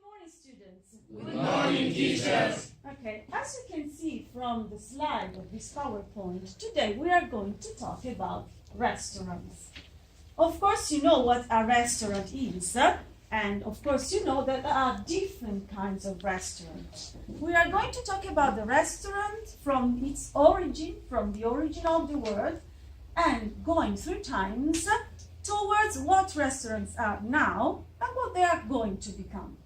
morning, students. Good morning, teachers. Okay, as you can see from the slide of this PowerPoint, today we are going to talk about restaurants. Of course, you know what a restaurant is, and of course, you know that there are different kinds of restaurants. We are going to talk about the restaurant from its origin, from the origin of the word, and going through times towards what restaurants are now and what they are going to become.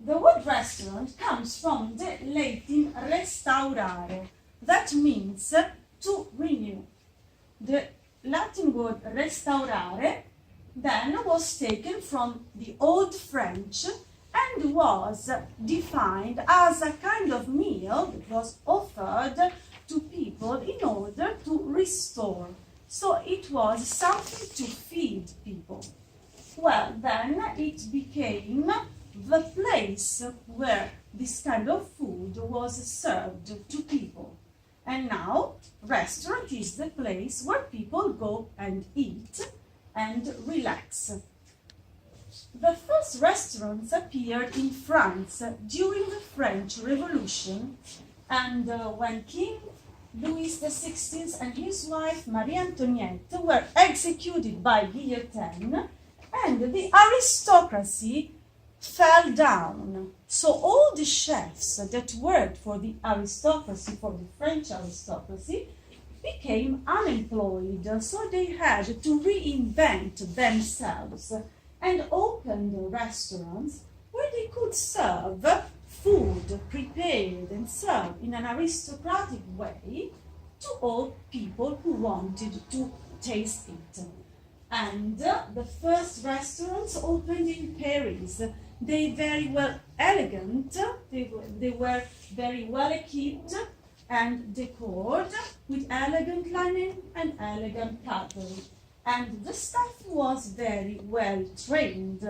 The word restaurant comes from the Latin restaurare, that means to renew. The Latin word restaurare then was taken from the Old French and was defined as a kind of meal that was offered to people in order to restore. So it was something to feed people. Well, then it became the place where this kind of food was served to people. And now, restaurant is the place where people go and eat and relax. The first restaurants appeared in France during the French Revolution, and when King Louis XVI and his wife Marie Antoinette were executed by guillotine, and the aristocracy fell down. So all the chefs that worked for the aristocracy, for the French aristocracy, became unemployed. So they had to reinvent themselves and opened restaurants where they could serve food prepared and served in an aristocratic way to all people who wanted to taste it. And the first restaurants opened in Paris. They very well elegant, they were very well equipped and decorated with elegant linen and elegant cutlery. And the staff was very well trained.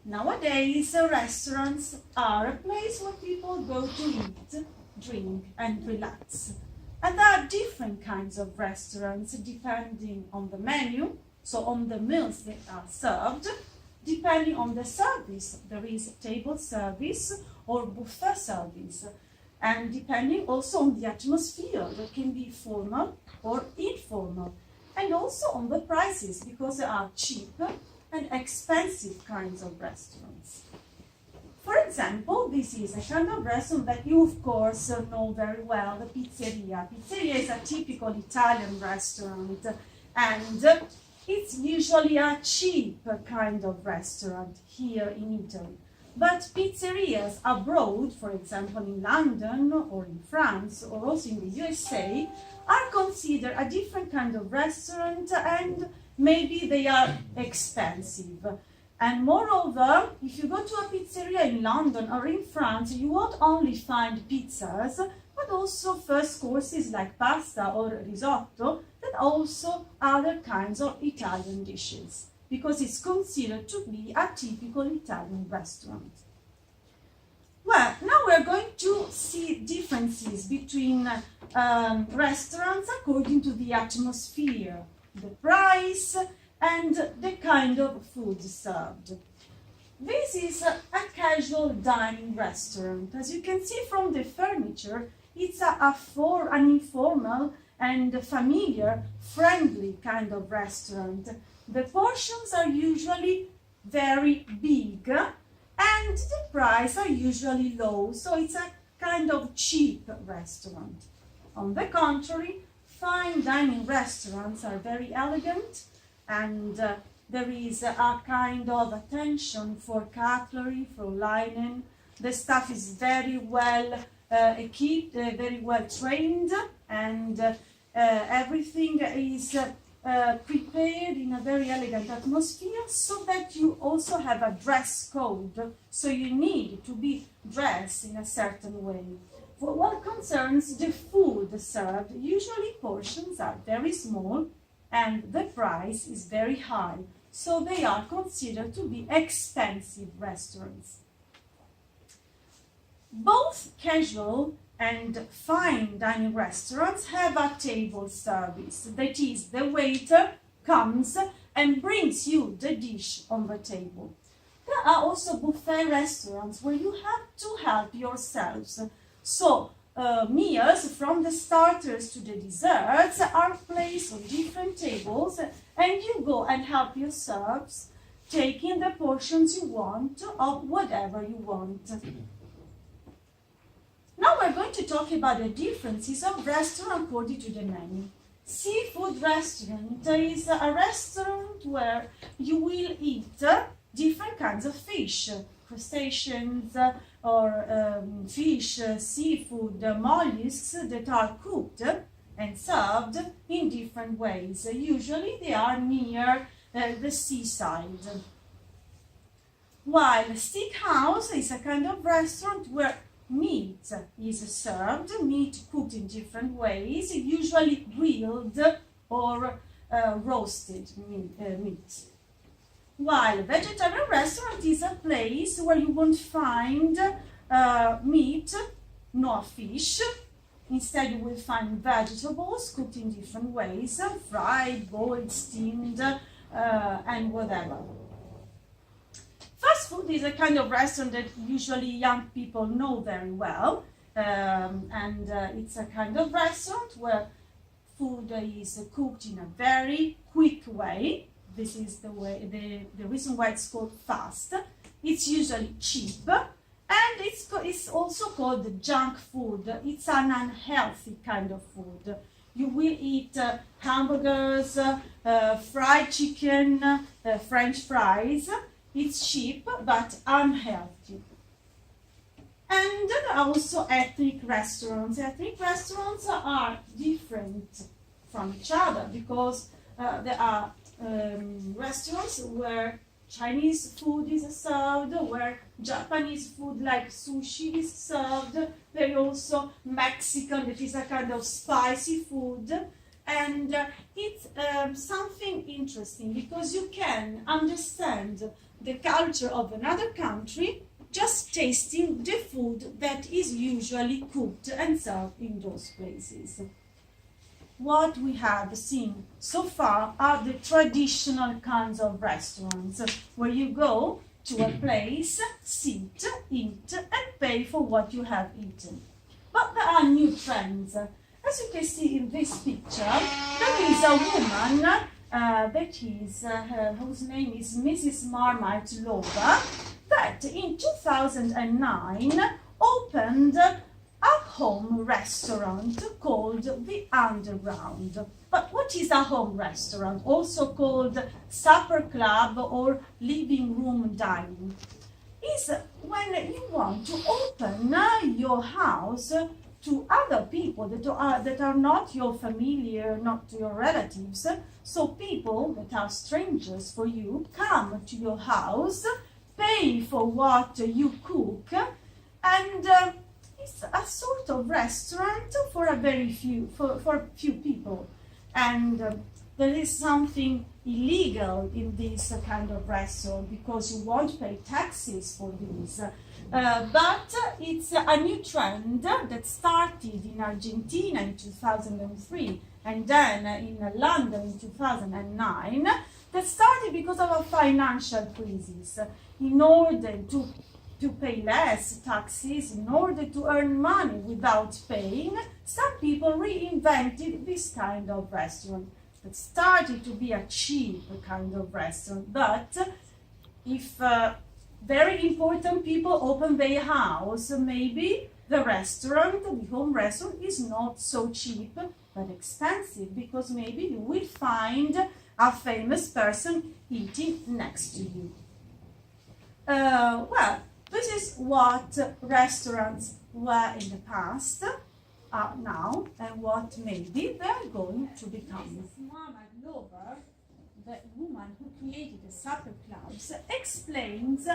Nowadays, restaurants are a place where people go to eat, drink, and relax. And there are different kinds of restaurants depending on the menu, so on the meals that are served, depending on the service. There is table service or buffet service, and depending also on the atmosphere, that can be formal or informal, and also on the prices, because there are cheap and expensive kinds of restaurants. For example, this is a kind of restaurant that you, of course, know very well, the pizzeria. Pizzeria is a typical Italian restaurant, and it's usually a cheap kind of restaurant here in Italy. But pizzerias abroad, for example in London or in France or also in the USA, are considered a different kind of restaurant, and maybe they are expensive. And moreover, if you go to a pizzeria in London or in France, you won't only find pizzas, but also first courses like pasta or risotto, but also other kinds of Italian dishes, because it's considered to be a typical Italian restaurant. Well, now we're going to see differences between restaurants according to the atmosphere, the price, and the kind of food served. This is a casual dining restaurant. As you can see from the furniture, it's an informal and familiar, friendly kind of restaurant. The portions are usually very big and the price are usually low, so it's a kind of cheap restaurant. On the contrary, fine dining restaurants are very elegant, and there is a kind of attention for cutlery, for linen. The staff is very well equipped, very well trained, and everything is prepared in a very elegant atmosphere, so that you also have a dress code, so you need to be dressed in a certain way. For what concerns the food served, usually portions are very small and the price is very high, so they are considered to be expensive restaurants. Both casual and fine dining restaurants have a table service. That is, the waiter comes and brings you the dish on the table. There are also buffet restaurants where you have to help yourselves. So meals from the starters to the desserts are placed on different tables and you go and help yourselves, taking the portions you want of whatever you want. Now we're going to talk about the differences of restaurant according to the menu. Seafood restaurant is a restaurant where you will eat different kinds of fish, crustaceans or fish, seafood, mollusks that are cooked and served in different ways. Usually they are near the seaside. While steakhouse is a kind of restaurant where meat is served, meat cooked in different ways, usually grilled or roasted meat. While vegetarian restaurant is a place where you won't find meat nor fish. Instead you will find vegetables cooked in different ways, fried, boiled, steamed, and whatever. Fast food is a kind of restaurant that usually young people know very well, and it's a kind of restaurant where food is cooked in a very quick way. This is the reason why it's called fast. It's usually cheap, and it's also called the junk food. It's an unhealthy kind of food. You will eat hamburgers, fried chicken, French fries. It's cheap but unhealthy. And there are also ethnic restaurants. Ethnic restaurants are different from each other because there are restaurants where Chinese food is served, where Japanese food like sushi is served. There is also Mexican, that is a kind of spicy food. And it's something interesting because you can understand the culture of another country just tasting the food that is usually cooked and served in those places. What we have seen so far are the traditional kinds of restaurants where you go to a place, sit, eat, and pay for what you have eaten. But there are new trends. As you can see in this picture, there is a woman whose name is Mrs. Marmite Loba, that in 2009 opened a home restaurant called The Underground. But what is a home restaurant, also called supper club or living room dining? Is when you want to open your house to other people that are not your familiar, not your relatives. So people that are strangers for you come to your house, pay for what you cook, and it's a sort of restaurant for few people. And there is something illegal in this kind of restaurant because you won't pay taxes for this. But it's a new trend that started in Argentina in 2003 and then in London in 2009, that started because of a financial crisis. In order to pay less taxes, in order to earn money without paying, some people reinvented this kind of restaurant. It started to be a cheap kind of restaurant, but if very important people open their house, maybe the home restaurant is not so cheap but expensive, because maybe you will find a famous person eating next to you. Well, this is what restaurants were in the past, are now, and what maybe they're going to become. Mama Lover, the woman who created the supper clubs, explains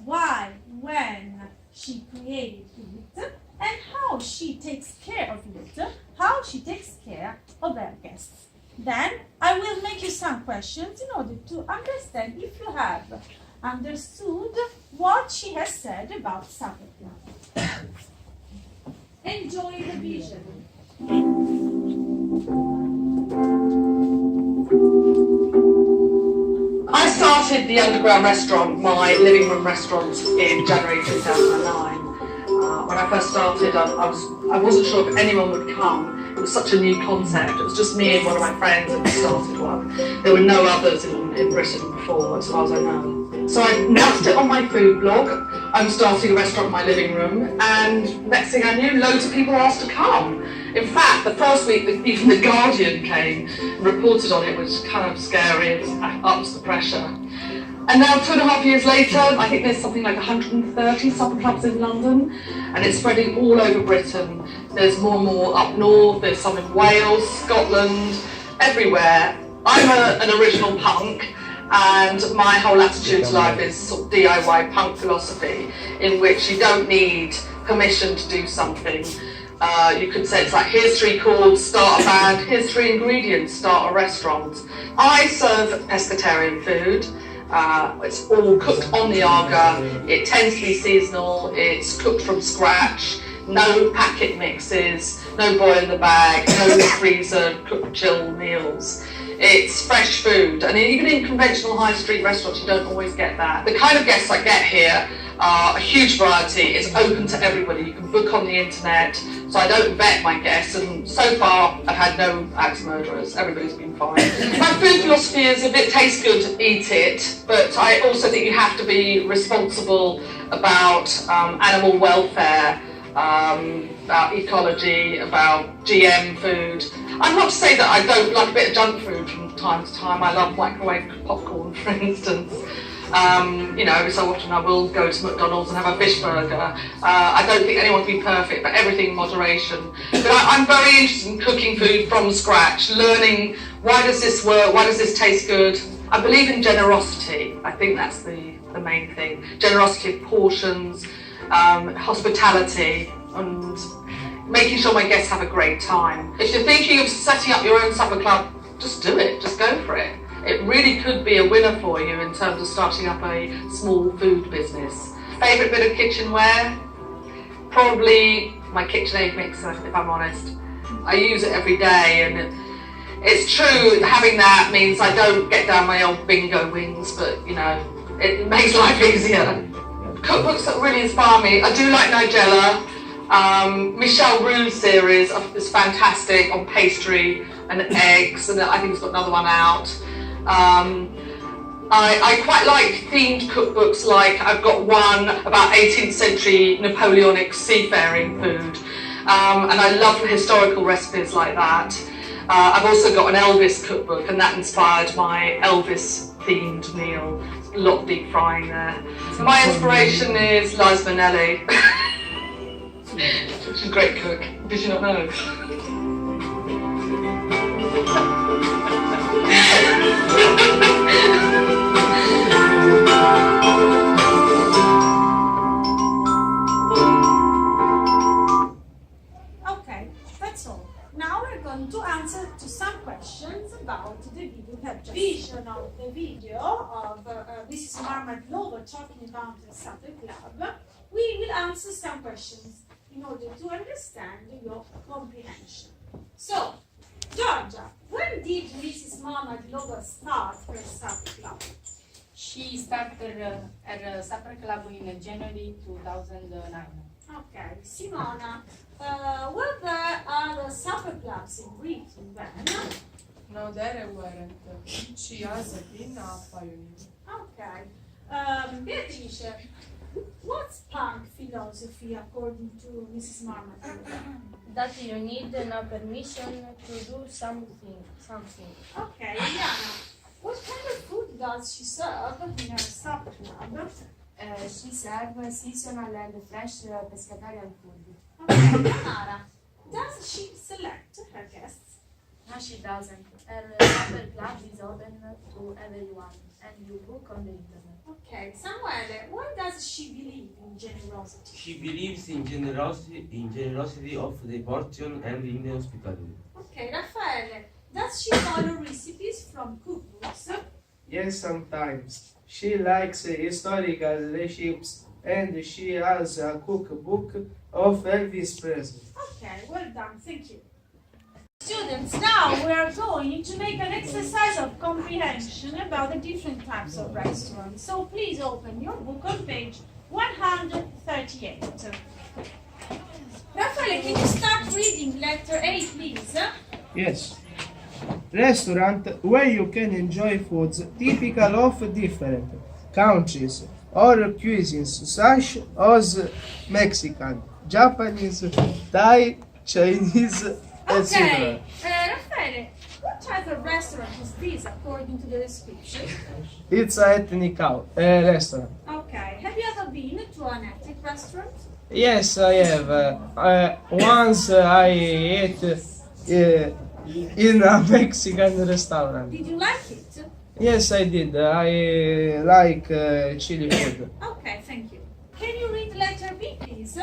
why, when she created it, and how she takes care of it, how she takes care of her guests. Then I will make you some questions in order to understand if you have understood what she has said about supper club. Enjoy the vision. started the underground restaurant, my living room restaurant, in January 2009. When I first started, I wasn't sure if anyone would come. It was such a new concept. It was just me and one of my friends that started one. There were no others in Britain before, as far as I know. So I announced it on my food blog. I'm starting a restaurant in my living room, and next thing I knew, loads of people asked to come. In fact, the first week, even The Guardian came and reported on it, which was kind of scary. It ups the pressure. And now, 2.5 years later, I think there's something like 130 supper clubs in London, and it's spreading all over Britain. There's more and more up north, there's some in Wales, Scotland, everywhere. I'm an original punk, and my whole attitude to life is sort of DIY punk philosophy, in which you don't need permission to do something. You could say it's like, here's 3 chords, start a band, here's 3 ingredients, start a restaurant. I serve pescatarian food. It's all cooked on the Aga, it tends to be seasonal, it's cooked from scratch, no packet mixes, no boil in the bag, no freezer cooked chill meals. It's fresh food, and even in conventional high street restaurants you don't always get that. The kind of guests I get here are a huge variety. It's open to everybody. You can book on the internet, so I don't vet my guests, and so far I've had no axe murderers. Everybody's been fine. My food philosophy is, if it tastes good, eat it, but I also think you have to be responsible about animal welfare, about ecology, about GM food. I'm not to say that I don't like a bit of junk food from time to time. I love microwave popcorn, for instance. You know, every so often I will go to McDonald's and have a fish burger. I don't think anyone can be perfect, but everything in moderation. But I'm very interested in cooking food from scratch, learning why does this work, why does this taste good. I believe in generosity. I think that's the main thing. Generosity of portions, hospitality, and making sure my guests have a great time. If you're thinking of setting up your own supper club, just do it, just go for it. It really could be a winner for you in terms of starting up a small food business. Favourite bit of kitchenware? Probably my KitchenAid mixer, if I'm honest. I use it every day, and it's true, having that means I don't get down my old bingo wings, but you know, it makes life easier. Cookbooks that really inspire me, I do like Nigella. Michelle Roux's series is fantastic on pastry and eggs, and I think he's got another one out. I quite like themed cookbooks, like I've got one about 18th century Napoleonic seafaring food, and I love historical recipes like that. I've also got an Elvis cookbook, and that inspired my Elvis themed meal. A lot of deep frying there. My inspiration is Liza Minnelli. She's a great cook. Did you not know? Okay, that's all. Now we're going to answer to some questions about the video we have just vision of the video of Mrs. Marmad Lover talking about the supper club. We will answer some questions in order to understand your comprehension. So, Georgia, when did Mrs. Marmad Lover start her supper club? She started her supper club in January 2009. Okay, Simona, were there other supper clubs in Britain then? No, there weren't. She has been a pioneer. Okay. Beatrice, what's punk philosophy according to Mrs. Marmad? That you need no permission to do something. Okay, Eliana, what kind of food does she serve in her supper club? She serves seasonal and fresh pescatarian food. Okay, Tamara, does she select her guests? No, she doesn't. Her supper club is open to everyone and you book on the internet. Okay, Samuele, why does she believe in generosity? She believes in generosity of the portion and in the hospitality. Okay, Raffaele, does she follow recipes from cookbooks? Yes, sometimes. She likes historical recipes and she has a cookbook of Elvis Presley. Okay, well done, thank you. students, now we are going to make an exercise of comprehension about the different types of restaurants. So please open your book on page 138. Raffaele, can you start reading letter A, please? Yes. Restaurant where you can enjoy foods typical of different countries or cuisines such as Mexican, Japanese, Thai, Chinese, etc. Okay, Raffaele, what type of restaurant is this according to the description? It's an ethnic restaurant. Okay, have you ever been to an ethnic restaurant? Yes, I have. Once I ate in a Mexican restaurant. Did you like it? Yes, I did. I like chili food. Okay, thank you. Can you read letter B, please?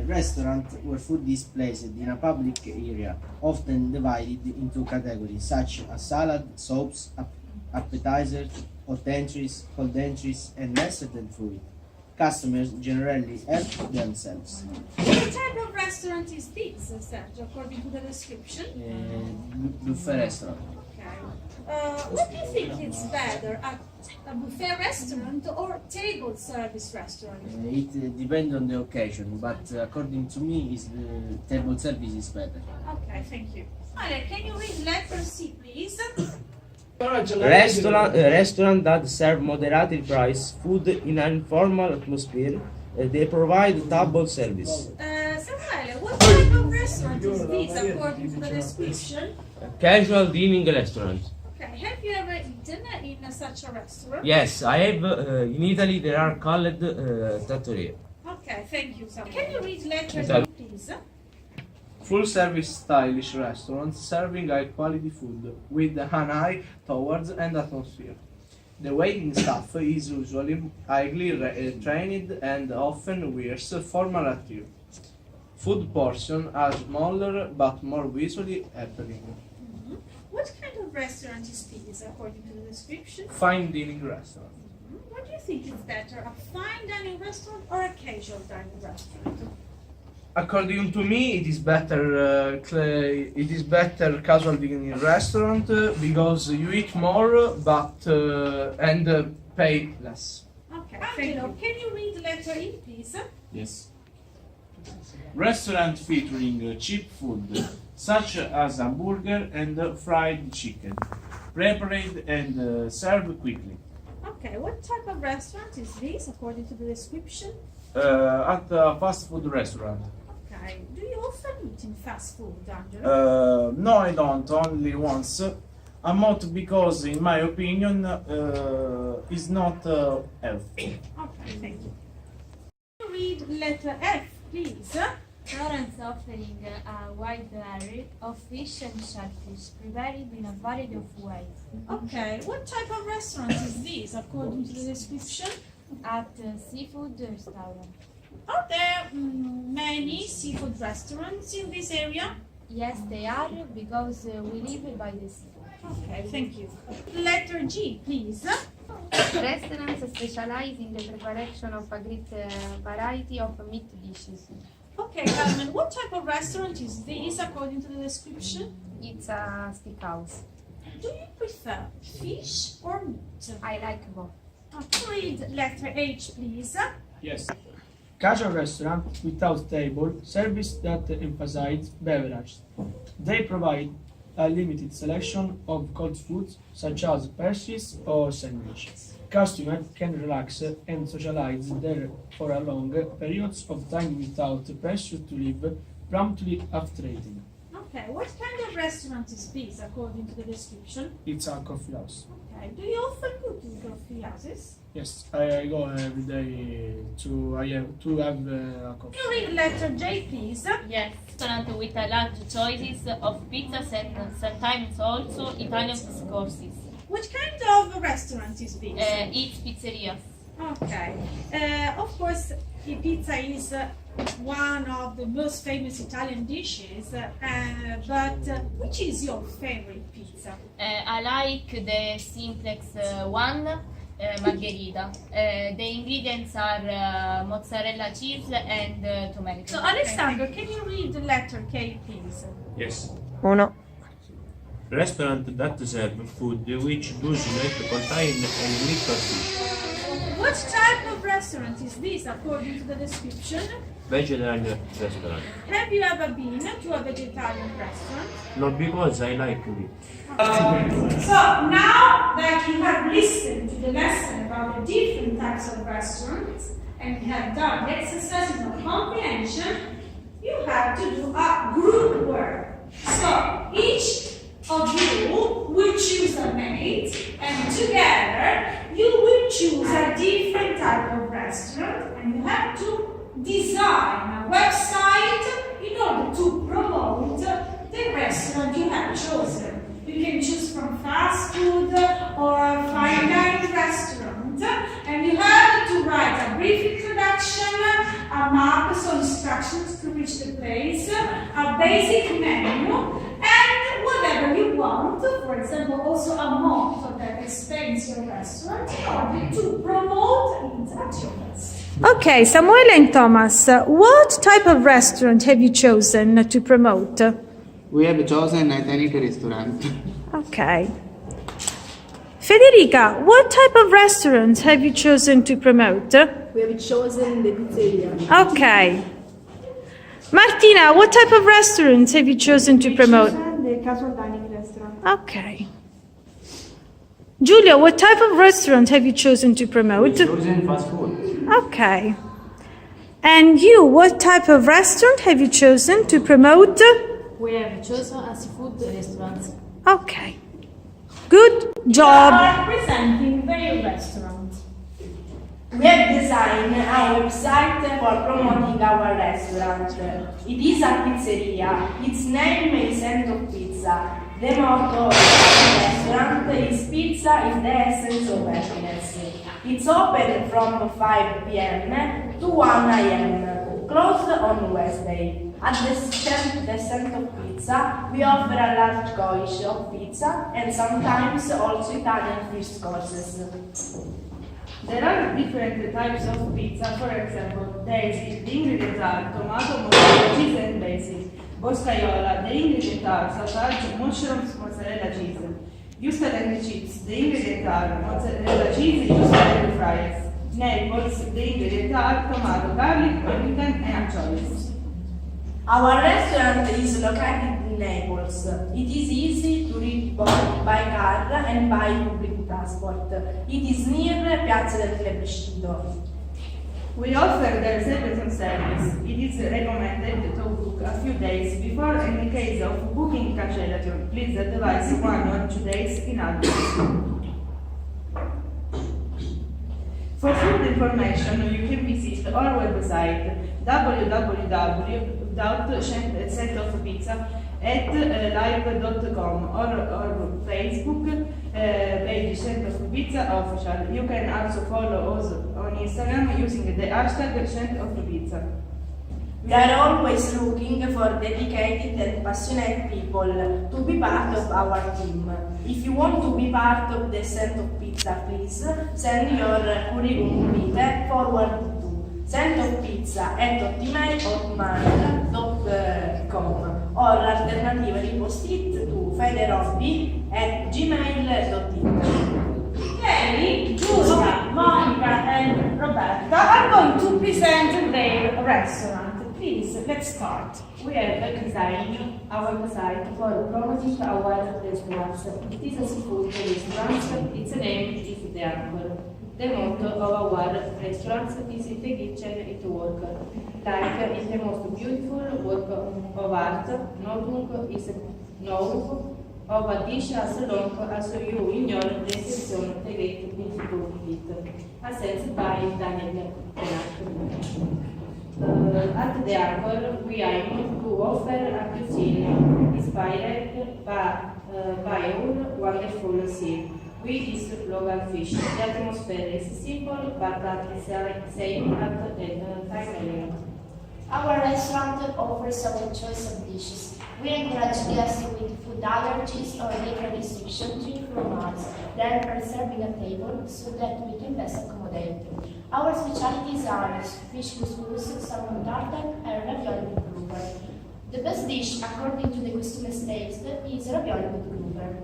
Restaurant where food is placed in a public area, often divided into categories such as salad, soups, appetizers, hot entries, cold entries, and nested food. Customers generally help themselves. What type of restaurant is this, Sergio, according to the description? Buffet restaurant. Okay. What do you think is better, a buffet restaurant or table service restaurant? It depends on the occasion, but according to me, is the table service is better. Okay, thank you. Ale, can you read letter C, please? Restaurant that serve moderately priced food in an informal atmosphere. They provide table service. Samuele, what type of restaurant is this according to the description? Casual dining restaurant. Okay, have you ever eaten in such a restaurant? Yes, I have. In Italy, there are called trattorie. Okay, thank you, Samuele. Can you read letter Yes. D, please? Full service stylish restaurants serving high quality food with an eye towards and atmosphere. The waiting staff is usually highly trained and often wears formal attire. Food portions are smaller but more visually appealing. What kind of restaurant is this according to the description? Fine dining restaurant. What do you think is better, a fine dining restaurant or a casual dining restaurant? According to me, it is better. It is better casual dining restaurant because you eat more, but and pay less. Okay, thank you. Can you read letter E, please? Yes. Restaurant featuring cheap food, such as hamburger and fried chicken, prepared and served quickly. Okay, what type of restaurant is this according to the description? At a fast food restaurant. Okay, do you often eat in fast food, Angelo? No, I don't. Only once. I'm not because, in my opinion, is not healthy. Okay, thank you. Can you read letter F, please? Restaurants offering a wide variety of fish and shellfish prepared in a variety of ways. Okay, what type of restaurant is this according to the description? At seafood restaurant. Are there many seafood restaurants in this area? Yes, they are because we live by the sea. Okay, thank you. Letter G, please. Restaurants specialize in the preparation of a great variety of meat dishes. Okay, Carmen, what type of restaurant is this according to the description? It's a steakhouse. Do you prefer fish or meat? I like both. Read letter H, please. Yes. Casual restaurant without table service that emphasize beverage. They provide a limited selection of cold foods such as pastries or sandwiches. Customers can relax and socialize there for a long periods of time without pressure to leave promptly after eating. Okay, what kind of restaurant is this according to the description? It's a coffee house. Okay, do you often go to coffee houses? Yes, I go every day to have a coffee. Can you read letter J, please? Yes, restaurant with a large choices of pizzas and sometimes also Italian courses. What kind of restaurant is this? It's pizzerias. Okay, of course, pizza is one of the most famous Italian dishes, but which is your favorite pizza? I like the simplex one, margherita. The ingredients are mozzarella cheese and tomato. So, Alessandro, can you read the letter K, please? Yes. 1. Restaurant that serve food which does not contain any meat or fish. What type of restaurant is this according to the description? Vegetarian restaurant. Have you ever been to a vegetarian restaurant? Not because I like meat. So now that you have listened to the lesson about the different types of restaurants and you have done the exercises of comprehension, you have to do a group work. So each of you will choose a mate and together you will choose a different type of restaurant and you have to design a website in order to promote the restaurant you have chosen. You can choose from fast food or a fine dining restaurant, and you have to write a brief introduction, a map, so instructions to reach the place, a basic menu, and whatever you want. For example, also a motto that explains your restaurant in order to promote it at your restaurant. Okay, Samuele and Thomas, what type of restaurant have you chosen to promote? We have chosen a Italian restaurant. Okay. Federica, what type of restaurant have you chosen to promote? We have chosen the pizzeria. Okay. Martina, what type of restaurant have you chosen to promote? The casual dining restaurant. Okay. Giulio, what type of restaurant have you chosen to promote? We chosen fast food. Okay. And you, what type of restaurant have you chosen to promote? We have chosen a seafood restaurant. Okay. Good job. You are presenting their restaurant. We have designed a website for promoting our restaurant. It is a pizzeria. Its name is End of Pizza. The motto of the restaurant is pizza is the essence of happiness. It's open from 5 p.m. to 1 a.m. Closed on Wednesday. At the Cent of Pizza, we offer a large course of pizza and sometimes also Italian fish courses. There are different types of pizza. For example, the ingredients are tomato, mozzarella cheese and basil. Boscaiola, the ingredients are sausage, mushrooms, mozzarella cheese. Used and chips, the ingredients are mozzarella cheese, used and fries. Naples, the ingredients are tomato, garlic, onion and anchovies. Our restaurant is located in Naples. It is easy to reach both by car and by public transport. It is near Piazza del Plebiscito. We offer the reservation service. It is recommended to book a few days before, and in case of booking cancellation, please advise 1 or 2 days in advance. For food information, you can visit our website www.centofpizza@live.com or Facebook page Cent of Pizza Official. You can also follow us on Instagram using the hashtag Cent of Pizza. We are always looking for dedicated and passionate people to be part of our team. If you want to be part of the Cent of Pizza, please send your curriculum vitae forward to centofpizza@hotmail.com or alternatively post it to federobby@gmail.it. Kelly, Giulia, Monica and Roberta are going to present their restaurant. Please, let's start. We have designed our website for promoting our restaurants. It is a seafood restaurant. Its name is The Anchor. The motto of our restaurant is in the kitchen it work. Like in the most beautiful work of art, notebook is known of a dish as long as you ignore the exception the great Istituto it, assessed by Daniel Renato. At The Anchor, we aim to offer a cuisine inspired by our wonderful sea. We use local fish. The atmosphere is simple, but at the same time elegant. Our restaurant offers our choice of dishes. We encourage guests with food allergies or liquor restriction to inform us, then reserving a table so that we can best accommodate. Our specialties are fish couscous, salmon tartar, and ravioli with blooper. The best dish, according to the customer's taste, is ravioli with grouper.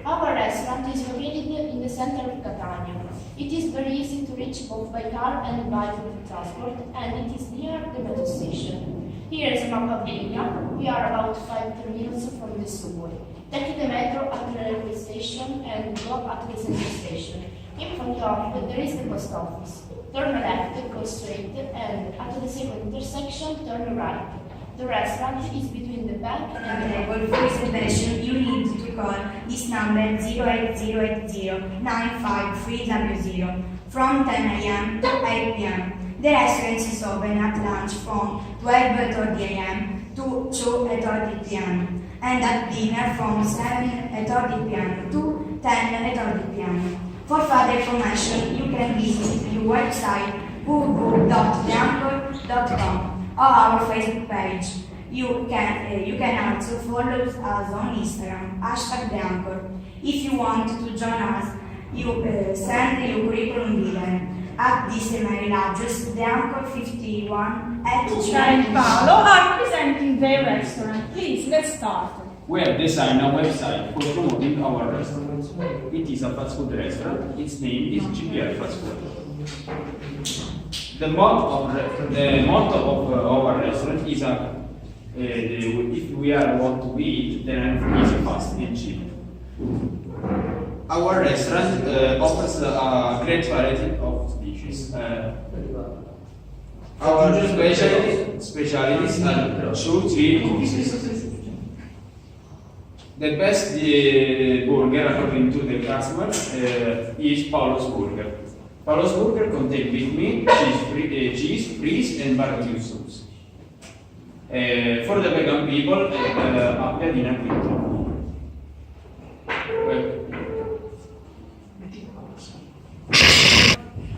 Our restaurant is located in the center of Catania. It is very easy to reach both by car and by public transport, and it is near the metro station. Here is a map of Italia. We are about 5 minutes from the subway. Take the metro at the railway station and go at the central station. In front of it, there is the post office. Turn left, go straight, and at the second intersection, turn right. The restaurant is between the bank and the For reservation, you need to call this number 08080-95300 from 10 a.m. to 8 p.m. The restaurant is open at lunch from 12:30 a.m. to 2:30 p.m. and at dinner from 7:30 p.m. to 10:30 p.m. For further information, you can visit the website www.theanchor.com or our Facebook page. You can also follow us on Instagram, #TheAnchor. If you want to join us, you send your curriculum vitae at this email address, theanchor51@gmail.com. Paolo are presenting their restaurant. Please, let's start. We have designed a website for promoting our restaurant. It is a fast food restaurant. Its name is GPL Fast Food. The motto of our restaurant is if we are what we eat, then it is fast and cheap. Our restaurant offers a great variety of dishes. Our specialties are 2-3 courses. The best burger, according to the customer, is Paolo's Burger. Paolo's Burger contains beef meat, cheese, fries, and barbecue sauce. For the vegan people, a piadina quinto.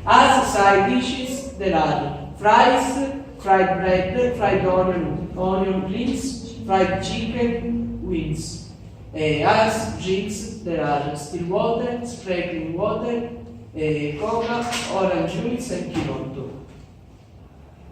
As side dishes, there are fries, fried bread, fried onion rings, fried chicken, wings. As drinks, there are still water, sparkling water, coca, orange juice, and chinotto.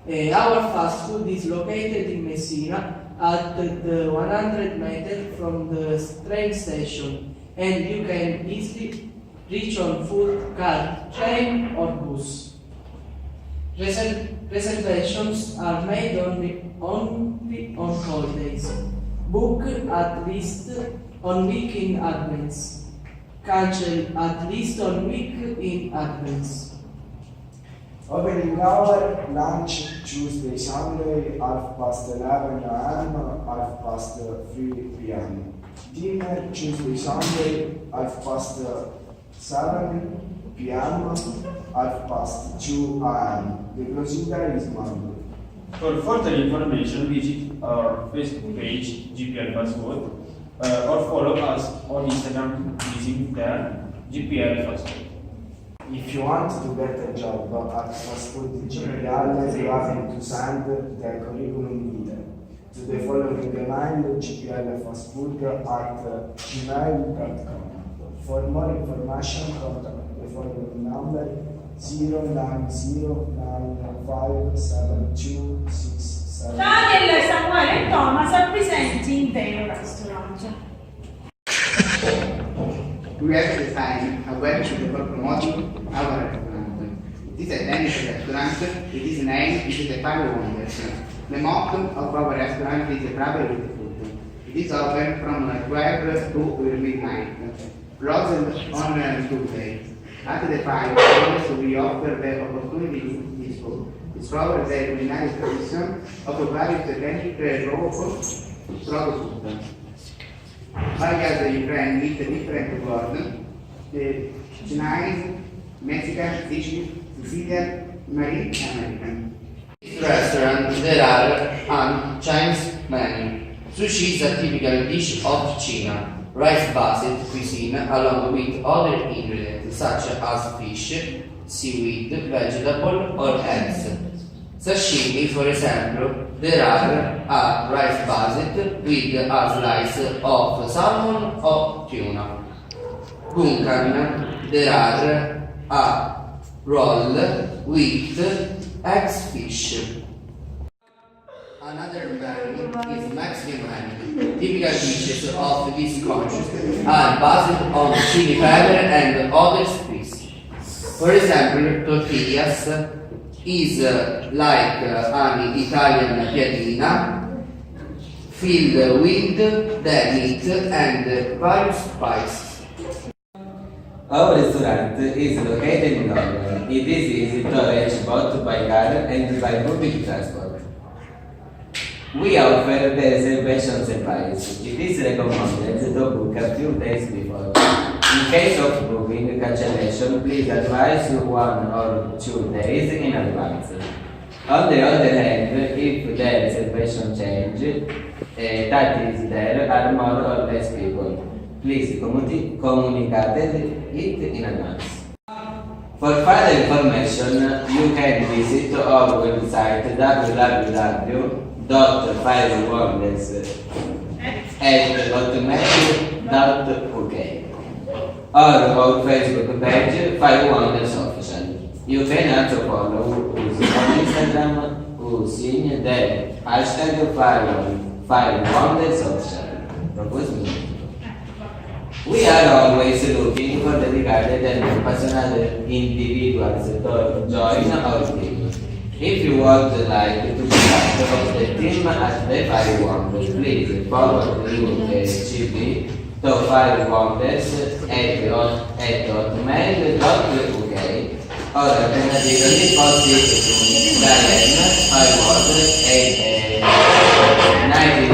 Our fast food is located in Messina at the 100 meters from the train station, and you can easily reach on foot, car, train, or bus. Reservations are made only on holidays. Book at least on week in advance. Cancel at least on week in advance. Opening hour, lunch, Tuesday, Sunday, 11:30 a.m., 3:30 p.m. Dinner, Tuesday, Sunday, 7:30 p.m., 2:00 a.m. The closing time is Monday. For further information, visit our Facebook page, GPL Fast Food, or follow us on Instagram using the GPL Fast Food. If you want to get a job at Fast Food GPL, you have to send the curriculum vitae to the following email, gplfastfood@gmail.com. For more information, contact the following number 090957267. Daniel, Samuel, and Thomas are presenting their restaurant. We have designed a website for promoting our restaurant. It is a Danish restaurant. Its name is the Five Wonders. The motto of our restaurant is Travel with Food. It is open from 12 to midnight, closed on Tuesdays. At the Five Wonders, we offer the opportunity to discover the culinary tradition of various ethnic products. Various you can meet different words, Chinese, Mexican, Sicilian, Marine, American. In this restaurant there are an Chinese menu. Sushi is a typical dish of China, rice-based cuisine along with other ingredients such as fish, seaweed, vegetable or eggs. Sashimi, for example, there are a rice-based with a slice of salmon or tuna. Gunkan, there are a roll with eggs fish. Another menu is Mexican menu. Typical dishes of this country are based on chili pepper and other spices. For example, tortillas is like an Italian piadina, filled with the meat and various spices. Our restaurant is located in London. It is easy to reach both by car and by public transport. We offer the reservation service. It is recommended to book a few days before. In case of booking cancellation, please advise 1 or 2 days in advance. On the other hand, if the reservation change, that is there are more or less people, please communicate it in advance. For further information, you can visit our website www.5wonders@hotmail.uk or our Facebook page 5 Wonders Official. You can also follow us on Instagram using the hashtag 5 Wonders Official. We are always looking for dedicated and passionate individuals to join our team. If you would like to be part of the team at the 5 Wonders, please forward your CV to 5wonders@hotmail.uk or alternatively post it to Diane 5 Wonders 19